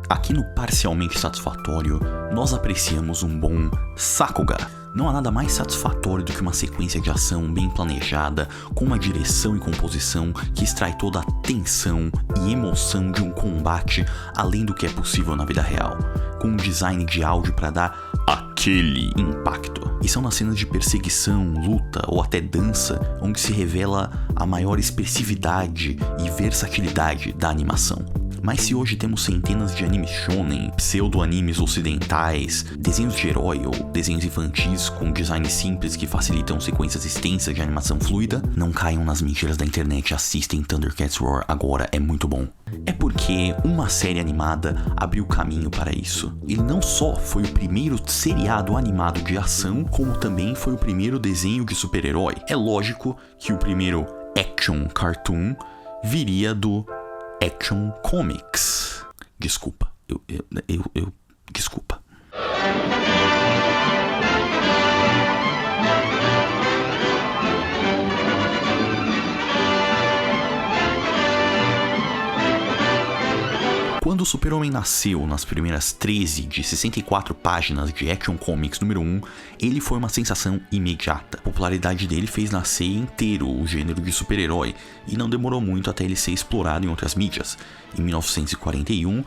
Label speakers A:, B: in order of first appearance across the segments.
A: Aqui no Parcialmente Satisfatório, nós apreciamos um bom Sakuga. Não há nada mais satisfatório do que uma sequência de ação bem planejada, com uma direção e composição que extrai toda a tensão e emoção de um combate além do que é possível na vida real, com um design de áudio para dar aquele impacto. E são nas cenas de perseguição, luta ou até dança onde se revela a maior expressividade e versatilidade da animação. Mas se hoje temos centenas de animes shonen, pseudo-animes ocidentais, desenhos de herói ou desenhos infantis com designs simples que facilitam sequências extensas de animação fluida, não caiam nas mentiras da internet e assistem Thundercats Roar agora, é muito bom. É porque uma série animada abriu caminho para isso. Ele não só foi o primeiro seriado animado de ação, como também foi o primeiro desenho de super-herói. É lógico que o primeiro action cartoon viria do Action Comics. Desculpa. Desculpa. Quando o Super-Homem nasceu nas primeiras 13 de 64 páginas de Action Comics número 1, ele foi uma sensação imediata. A popularidade dele fez nascer inteiro o gênero de super-herói e não demorou muito até ele ser explorado em outras mídias. Em 1941,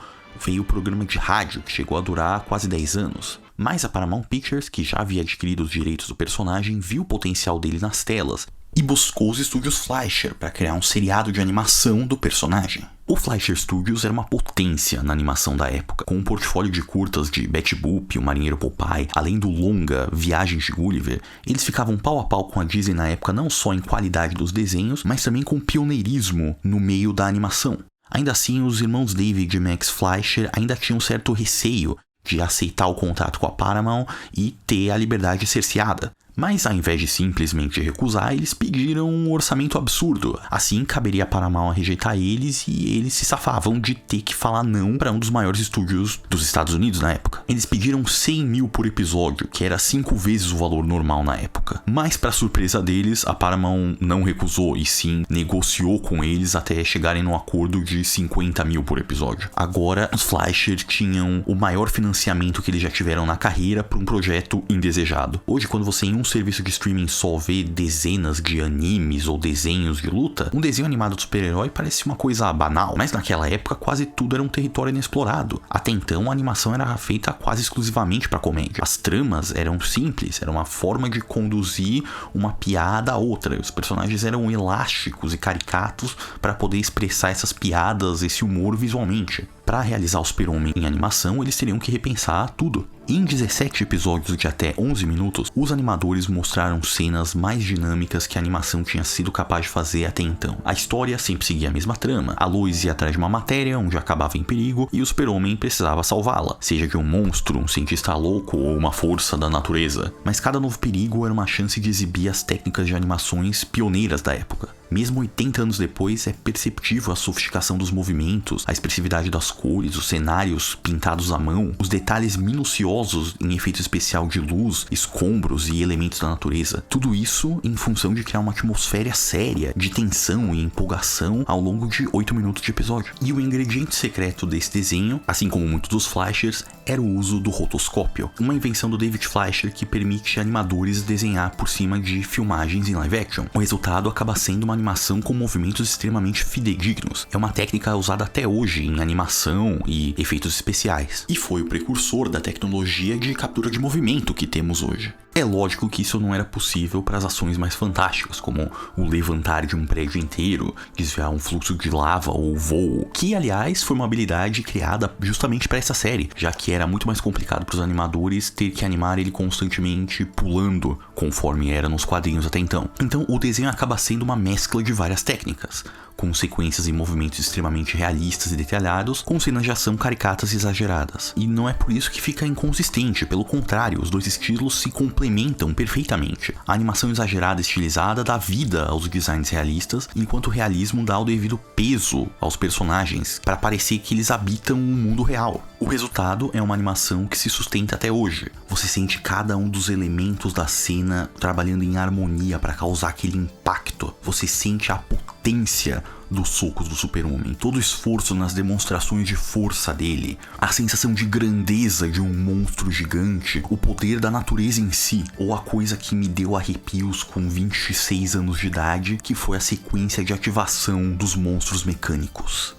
A: veio o programa de rádio, que chegou a durar quase 10 anos. Mas a Paramount Pictures, que já havia adquirido os direitos do personagem, viu o potencial dele nas telas e buscou os estúdios Fleischer para criar um seriado de animação do personagem. O Fleischer Studios era uma potência na animação da época, com um portfólio de curtas de Betty Boop, o Marinheiro Popeye, além do longa Viagens de Gulliver. Eles ficavam pau a pau com a Disney na época não só em qualidade dos desenhos, mas também com pioneirismo no meio da animação. Ainda assim, os irmãos David e Max Fleischer ainda tinham um certo receio de aceitar o contrato com a Paramount e ter a liberdade cerceada. Mas ao invés de simplesmente recusar, eles pediram um orçamento absurdo. Assim, caberia a Paramount rejeitar eles e eles se safavam de ter que falar não para um dos maiores estúdios dos Estados Unidos na época. Eles pediram 100 mil por episódio, que era 5 vezes o valor normal na época. Mas para surpresa deles, a Paramount não recusou e sim negociou com eles até chegarem num acordo de 50 mil por episódio. Agora, os Fleischer tinham o maior financiamento que eles já tiveram na carreira para um projeto indesejado. Hoje, quando você em um serviço de streaming só vê dezenas de animes ou desenhos de luta, um desenho animado de super-herói parece uma coisa banal, mas naquela época quase tudo era um território inexplorado. Até então a animação era feita quase exclusivamente para comédia. As tramas eram simples, era uma forma de conduzir uma piada a outra. Os personagens eram elásticos e caricatos para poder expressar essas piadas, esse humor visualmente. Para realizar o Super-Homem em animação, eles teriam que repensar tudo. Em 17 episódios de até 11 minutos, os animadores mostraram cenas mais dinâmicas que a animação tinha sido capaz de fazer até então. A história sempre seguia a mesma trama. A Lois ia atrás de uma matéria onde acabava em perigo e o Super-Homem precisava salvá-la, seja de um monstro, um cientista louco ou uma força da natureza. Mas cada novo perigo era uma chance de exibir as técnicas de animações pioneiras da época. Mesmo 80 anos depois, é perceptível a sofisticação dos movimentos, a expressividade das cores, os cenários pintados à mão, os detalhes minuciosos em efeito especial de luz, escombros e elementos da natureza. Tudo isso em função de criar uma atmosfera séria, de tensão e empolgação ao longo de 8 minutos de episódio. E o ingrediente secreto desse desenho, assim como muitos dos Fleischers, era o uso do rotoscópio, uma invenção do David Fleischer que permite animadores desenhar por cima de filmagens em live action. O resultado acaba sendo uma animação com movimentos extremamente fidedignos. É uma técnica usada até hoje em animação e efeitos especiais. E foi o precursor da tecnologia de captura de movimento que temos hoje. É lógico que isso não era possível para as ações mais fantásticas, como o levantar de um prédio inteiro, desviar um fluxo de lava ou voo, que aliás foi uma habilidade criada justamente para essa série, já que era muito mais complicado para os animadores ter que animar ele constantemente pulando, conforme era nos quadrinhos até então. Então o desenho acaba sendo uma mescla de várias técnicas, com sequências e movimentos extremamente realistas e detalhados, com cenas de ação caricatas e exageradas. E não é por isso que fica inconsistente, pelo contrário, os dois estilos se complementam perfeitamente. A animação exagerada e estilizada dá vida aos designs realistas, enquanto o realismo dá o devido peso aos personagens, para parecer que eles habitam um mundo real. O resultado é uma animação que se sustenta até hoje. Você sente cada um dos elementos da cena trabalhando em harmonia para causar aquele impacto. Você sente a potência potência dos socos do Super-Homem, todo o esforço nas demonstrações de força dele, a sensação de grandeza de um monstro gigante, o poder da natureza em si, ou a coisa que me deu arrepios com 26 anos de idade, que foi a sequência de ativação dos monstros mecânicos.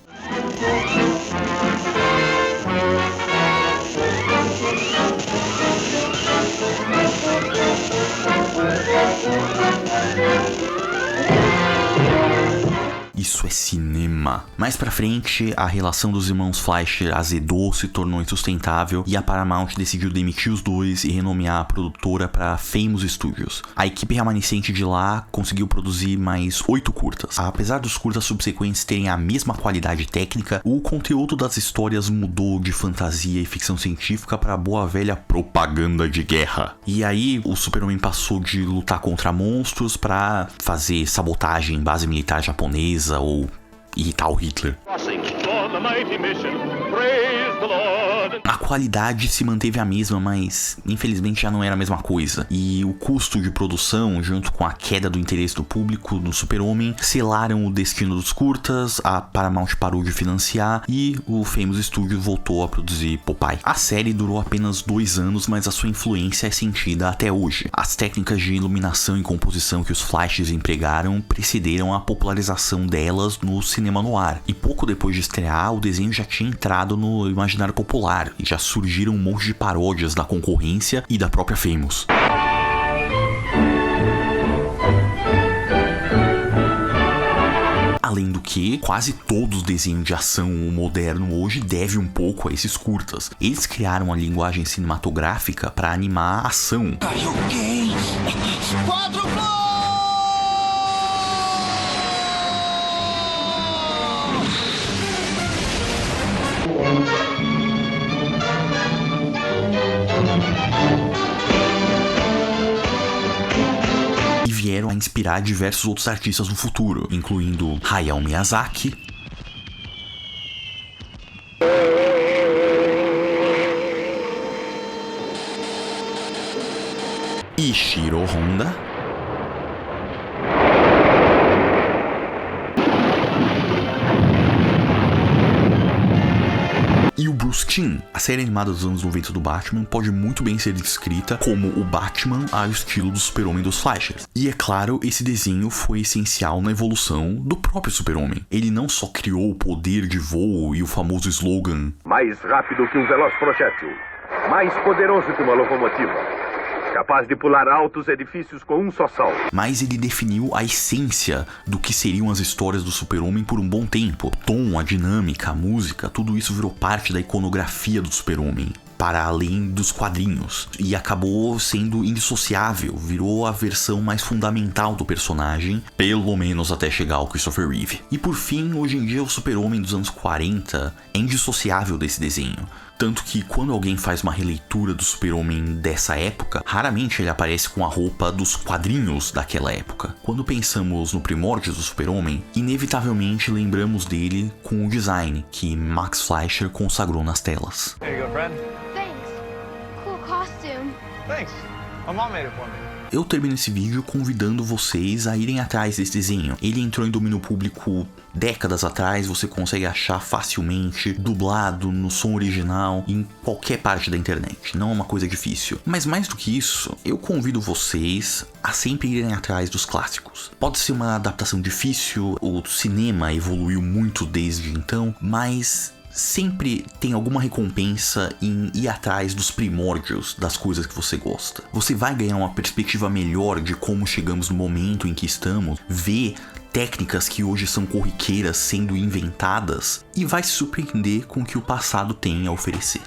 A: Isso é cinema. Mais pra frente, a relação dos irmãos Fleischer azedou, se tornou insustentável e a Paramount decidiu demitir os dois e renomear a produtora para Famous Studios. A equipe remanescente de lá conseguiu produzir mais 8 curtas. Apesar dos curtas subsequentes terem a mesma qualidade técnica, o conteúdo das histórias mudou de fantasia e ficção científica para a boa velha propaganda de guerra. E aí, o Super-Homem passou de lutar contra monstros para fazer sabotagem em base militar japonesa ou irritar o Hitler. A qualidade se manteve a mesma, mas infelizmente já não era a mesma coisa. E o custo de produção, junto com a queda do interesse do público no Super-Homem, selaram o destino dos curtas, a Paramount parou de financiar e o Famous Studios voltou a produzir Popeye. A série durou apenas 2 anos, mas a sua influência é sentida até hoje. As técnicas de iluminação e composição que os Flashes empregaram precederam a popularização delas no cinema noir. E pouco depois de estrear, o desenho já tinha entrado no imaginário popular e já surgiram um monte de paródias da concorrência e da própria Famous. Além do que, quase todos os desenhos de ação moderno hoje devem um pouco a esses curtas. Eles criaram uma linguagem cinematográfica para animar a ação. E vieram a inspirar diversos outros artistas no futuro, incluindo Hayao Miyazaki, Ishiro Honda e o Bruce Timm. A série animada dos anos 90 do Batman pode muito bem ser descrita como o Batman ao estilo do Super-Homem dos Flashers. E é claro, esse desenho foi essencial na evolução do próprio Super-Homem. Ele não só criou o poder de voo e o famoso slogan
B: mais rápido que um veloz projétil, mais poderoso que uma locomotiva, capaz de pular altos edifícios com um só salto.
A: Mas ele definiu a essência do que seriam as histórias do Super-Homem por um bom tempo. O tom, a dinâmica, a música, tudo isso virou parte da iconografia do Super-Homem, para além dos quadrinhos, e acabou sendo indissociável, virou a versão mais fundamental do personagem, pelo menos até chegar ao Christopher Reeve. E por fim, hoje em dia o Super-Homem dos anos 40 é indissociável desse desenho. Tanto que quando alguém faz uma releitura do Super-Homem dessa época, raramente ele aparece com a roupa dos quadrinhos daquela época. Quando pensamos no primórdio do Super-Homem, inevitavelmente lembramos dele com o design que Max Fleischer consagrou nas telas.
C: Here you go, friend.
D: Thanks. Cool costume.
C: Thanks. My mom made it for me.
A: Eu termino esse vídeo convidando vocês a irem atrás desse desenho. Ele entrou em domínio público décadas atrás, você consegue achar facilmente, dublado, no som original, em qualquer parte da internet. Não é uma coisa difícil. Mas mais do que isso, eu convido vocês a sempre irem atrás dos clássicos. Pode ser uma adaptação difícil, o cinema evoluiu muito desde então, mas sempre tem alguma recompensa em ir atrás dos primórdios das coisas que você gosta. Você vai ganhar uma perspectiva melhor de como chegamos no momento em que estamos, ver técnicas que hoje são corriqueiras sendo inventadas e vai se surpreender com o que o passado tem a oferecer.